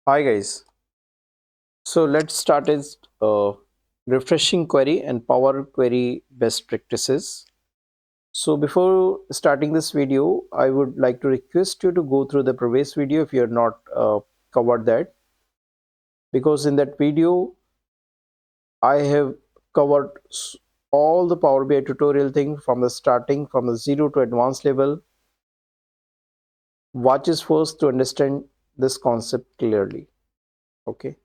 Hi guys. So let's start with refreshing query and Power Query best practices. So before starting this video, I would like to request you to go through the previous video if you have not covered that, because in that video I have covered all the Power BI tutorial thing from the starting from the zero to advanced level. Watch is first to understand this concept clearly. Okay.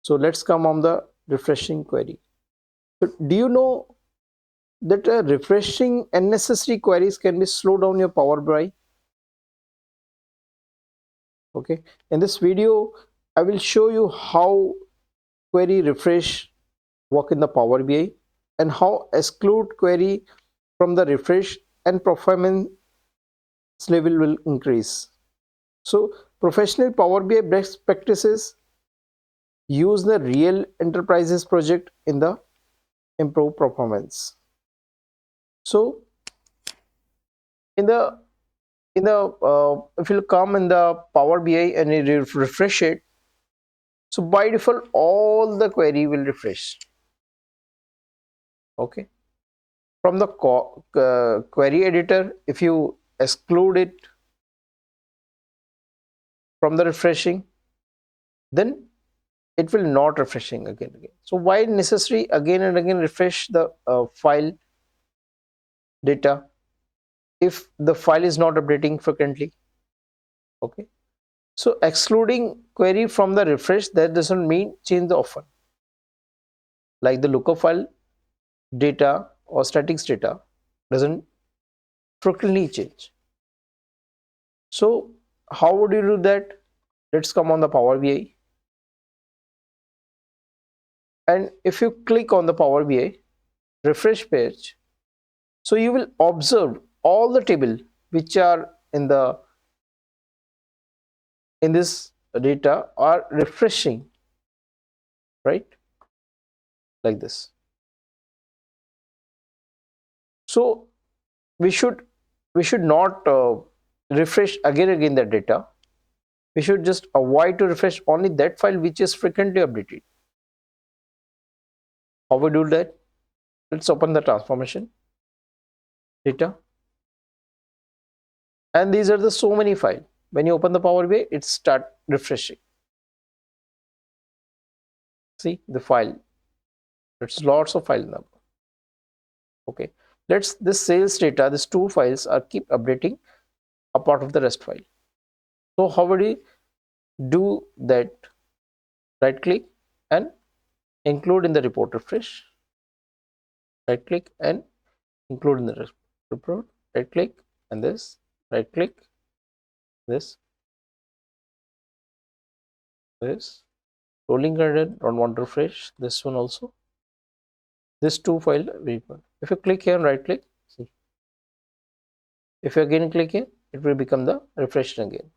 So let's come on the refreshing query. So do you know that refreshing unnecessary queries can be slow down your Power BI? Okay, in this video I will show you how query refresh work in the Power BI and how exclude query from the refresh and performance level will increase. So professional Power BI best practices use the real enterprises project in the improve performance. So in the if you come in the Power BI and you refresh it, so by default all the query will refresh. Okay, from the query editor, if you exclude it from the refreshing, then it will not refreshing again. So why necessary again and again refresh the file data if the file is not updating frequently? Okay, so excluding query from the refresh, that doesn't mean change the often, like the lookup file data or statics data doesn't frequently change. So how would you do that? Let's come on the Power BI, and if you click on the Power BI refresh page, so you will observe all the table which are in this data are refreshing, right? Like this. So we should not refresh again the data. We should just avoid to refresh only that file which is frequently updated. How we do that? Let's open the transformation data, and these are the so many files. When you open the Power BI, it start refreshing. See the file, it's lots of file number. Okay, let's this sales data, these two files are keep updating a part of the rest file. So how would we do that? Right click and include in the report refresh. Right click and include in the report. Right click and this. Right click this. This rolling gradient, don't want to refresh this one also. This two file report. If you click here and right click, see. If you again click here, it will become the refresh again.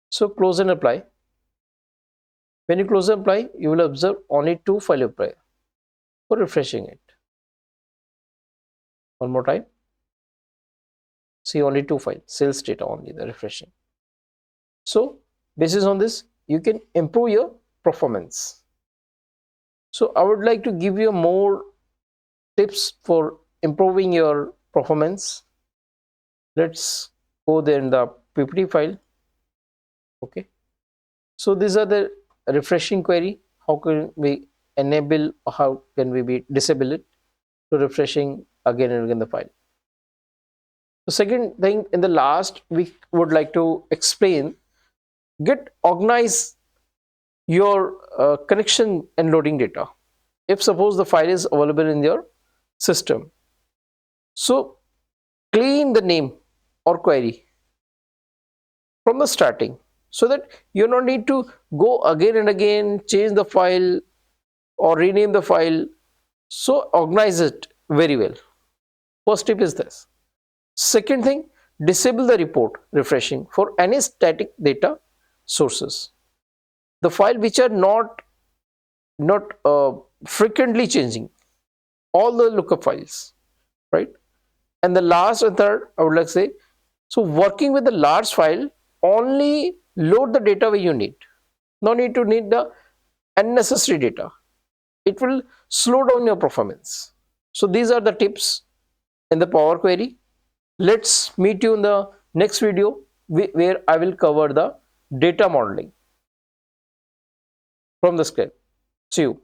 So close and apply. When you close and apply, you will observe only two file apply for refreshing it. One more time. See only two files, sales data only, the refreshing. So basis on this, you can improve your performance. So I would like to give you more tips for improving your performance. Let's go there in the PPT file. Okay. So these are the refreshing query. How can we enable, or how can we be disable it to refreshing again and again the file? The second thing in the last we would like to explain, get organize your connection and loading data. If suppose the file is available in your system, so clean the name or query from the starting, so that you don't need to go again and again, change the file or rename the file. So organize it very well. First tip is this. Second thing, disable the report refreshing for any static data sources, the file which are not frequently changing, all the lookup files, right? And the last and third, I would like to say, so working with the large file, only load the data where you need. No need to need the unnecessary data. It will slow down your performance. So these are the tips in the Power Query. Let's meet you in the next video where I will cover the data modeling from the scale. See you.